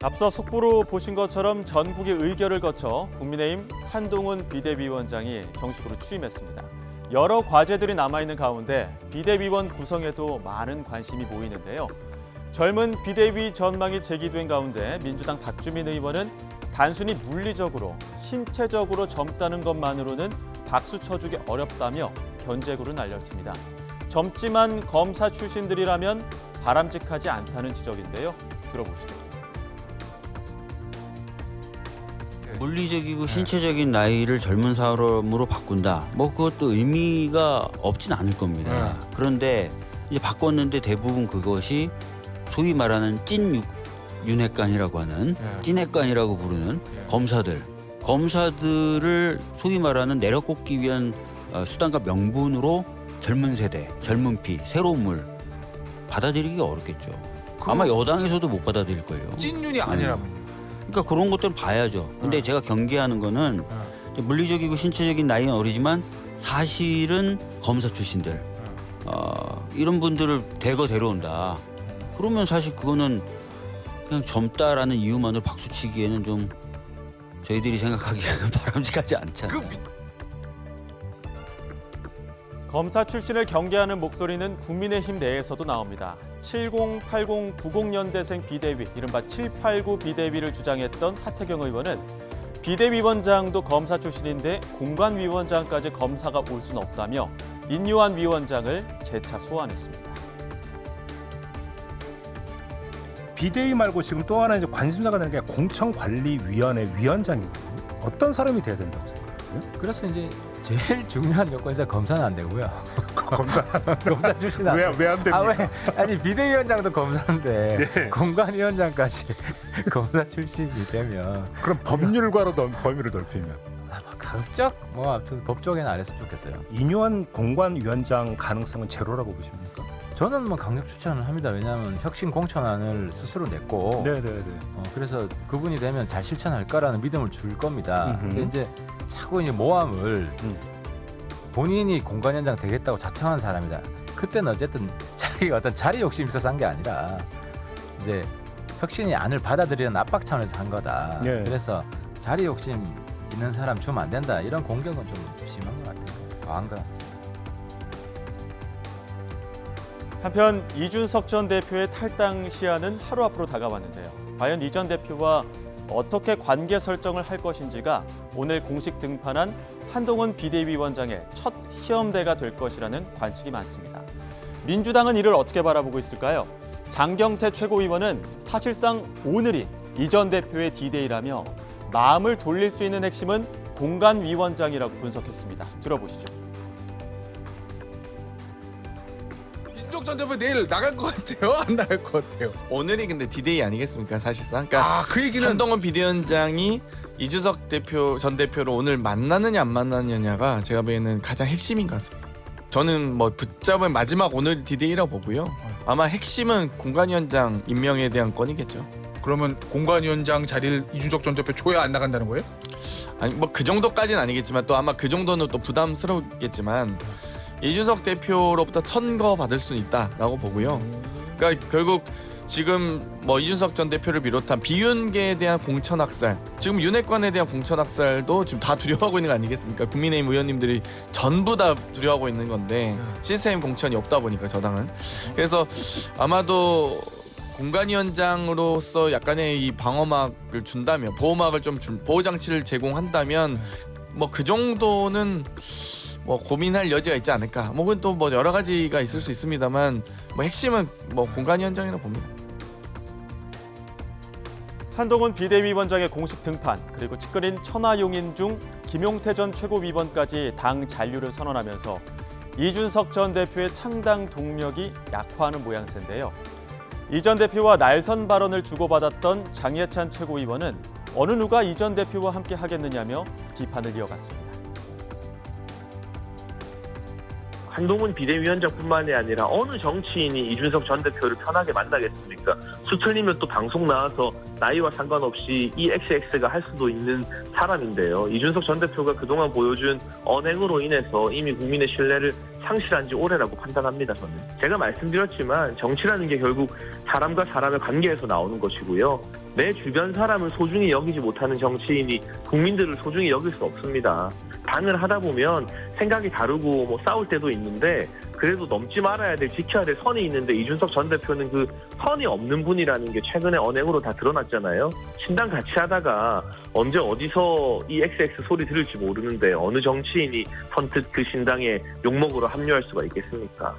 앞서 속보로 보신 것처럼 전국의 의결을 거쳐 국민의힘 한동훈 비대위원장이 정식으로 취임했습니다. 여러 과제들이 남아있는 가운데 비대위원 구성에도 많은 관심이 모이는데요. 젊은 비대위 전망이 제기된 가운데 민주당 박주민 의원은 단순히 물리적으로, 신체적으로 젊다는 것만으로는 박수 쳐주기 어렵다며 견제구를 날렸습니다. 젊지만 검사 출신들이라면 바람직하지 않다는 지적인데요. 들어보시죠. 물리적이고 신체적인 나이를 젊은 사람으로 바꾼다. 뭐 그것도 의미가 없진 않을 겁니다. 그런데 이제 바꿨는데 대부분 그것이 소위 말하는 찐 윤핵관이라고 하는 찐핵관이라고 부르는 검사들을 소위 말하는 내려꽂기 위한 수단과 명분으로 젊은 세대, 젊은 피, 새로운 물 받아들이기가 어렵겠죠. 아마 여당에서도 못 받아들일 거예요. 찐윤이 아니라면요. 그러니까 그런 것들은 봐야죠. 근데 제가 경계하는 거는 물리적이고 신체적인 나이는 어리지만 사실은 검사 출신들 이런 분들을 대거 데려온다. 그러면 사실 그거는 그냥 젊다라는 이유만으로 박수치기에는 좀 저희들이 생각하기에는 바람직하지 않잖아요. 검사 출신을 경계하는 목소리는 국민의힘 내에서도 나옵니다. 70, 80, 90년대생 비대위, 이른바 789 비대위를 주장했던 하태경 의원은 비대위원장도 검사 출신인데 공관위원장까지 검사가 올 수는 없다며 인요한 위원장을 재차 소환했습니다. 비대위 말고 지금 또 하나 이제 관심사가 되는 게 공천관리위원회 위원장이거든요. 어떤 사람이 돼야 된다고 생각하세요? 그래서 이제 제일 중요한 요건이 검사는 안 되고요. 검사 출신 안 왜 안 됩니까? 아니 비대위원장도 검사인데 네. 공관위원장까지 검사 출신이 되면 그럼 법률과로 범위를 넓히면 가급적 뭐 아무튼 법조계는 안 했으면 좋겠어요. 인요한 공관위원장 가능성은 제로라고 보십니까? 저는 뭐 강력 추천을 합니다. 왜냐하면 혁신 공천안을 스스로 냈고 네네네. 그래서 그분이 되면 잘 실천할 거라는 믿음을 줄 겁니다. 근데 이제 자꾸 이제 모함을 본인이 공관위원장 되겠다고 자청한 사람이다. 그때는 어쨌든 자기가 어떤 자리 욕심이 있어서 한 게 아니라 이제 혁신이 안을 받아들이는 압박 차원에서 한 거다. 네. 그래서 자리 욕심 있는 사람 주면 안 된다. 이런 공격은 좀 심한 것 같아요. 과한 것 같습니다. 한편 이준석 전 대표의 탈당 시한은 하루 앞으로 다가왔는데요. 과연 이 전 대표와 어떻게 관계 설정을 할 것인지가 오늘 공식 등판한 한동훈 비대위원장의 첫 시험대가 될 것이라는 관측이 많습니다. 민주당은 이를 어떻게 바라보고 있을까요? 장경태 최고위원은 사실상 오늘이 이 전 대표의 D-Day라며 마음을 돌릴 수 있는 핵심은 공관위원장이라고 분석했습니다. 들어보시죠. 이준석 전 대표 내일 나갈 것 같아요? 안 나갈 것 같아요? 오늘이 근데 D-Day 아니겠습니까 사실상? 그러니까 그 얘기는 한동훈 비대위원장이 이준석 전 대표를 오늘 만나느냐 안 만나느냐가 제가 보기에는 가장 핵심인 것 같습니다. 저는 뭐 붙잡은 마지막 오늘 D-Day라고 보고요. 아마 핵심은 공관위원장 임명에 대한 건이겠죠. 그러면 공관위원장 자리를 이준석 전 대표 줘야 안 나간다는 거예요? 아니 뭐 그 정도까지는 아니겠지만 또 아마 그 정도는 또 부담스럽겠지만 이준석 대표로부터 천거 받을 수는 있다라고 보고요. 그러니까 결국 지금 뭐 이준석 전 대표를 비롯한 비윤계에 대한 공천학살, 지금 윤핵관에 대한 공천학살도 지금 다 두려워하고 있는 거 아니겠습니까? 국민의힘 의원님들이 전부 다 두려워하고 있는 건데 시스템 공천이 없다 보니까 저당은. 그래서 아마도 공관위원장으로서 약간의 이 방어막을 준다면, 보호막을 좀 보호 장치를 제공한다면 뭐 그 정도는 뭐 고민할 여지가 있지 않을까. 뭐 그건 또 뭐 여러 가지가 있을 수 있습니다만 뭐 핵심은 뭐 공관위원장이라고 봅니다. 한동훈 비대위원장의 공식 등판, 그리고 측근인 천하용인 중 김용태 전 최고위원까지 당 잔류를 선언하면서 이준석 전 대표의 창당 동력이 약화하는 모양새인데요. 이 전 대표와 날선 발언을 주고받았던 장예찬 최고위원은 어느 누가 이 전 대표와 함께 하겠느냐며 비판을 이어갔습니다. 한동훈 비대위원장뿐만이 아니라 어느 정치인이 이준석 전 대표를 편하게 만나겠습니까? 수천이면 또 방송 나와서 나이와 상관없이 이 XX가 할 수도 있는 사람인데요. 이준석 전 대표가 그동안 보여준 언행으로 인해서 이미 국민의 신뢰를 상실한 지 오래라고 판단합니다. 저는. 제가 말씀드렸지만 정치라는 게 결국 사람과 사람의 관계에서 나오는 것이고요. 내 주변 사람을 소중히 여기지 못하는 정치인이 국민들을 소중히 여길 수 없습니다. 당을 하다 보면 생각이 다르고 뭐 싸울 때도 있는데 그래도 넘지 말아야 될, 지켜야 될 선이 있는데 이준석 전 대표는 그 선이 없는 분이라는 게 최근에 언행으로 다 드러났잖아요. 신당 같이 하다가 언제 어디서 이 XX 소리 들을지 모르는데 어느 정치인이 선뜻 그 신당에 욕먹으러 합류할 수가 있겠습니까?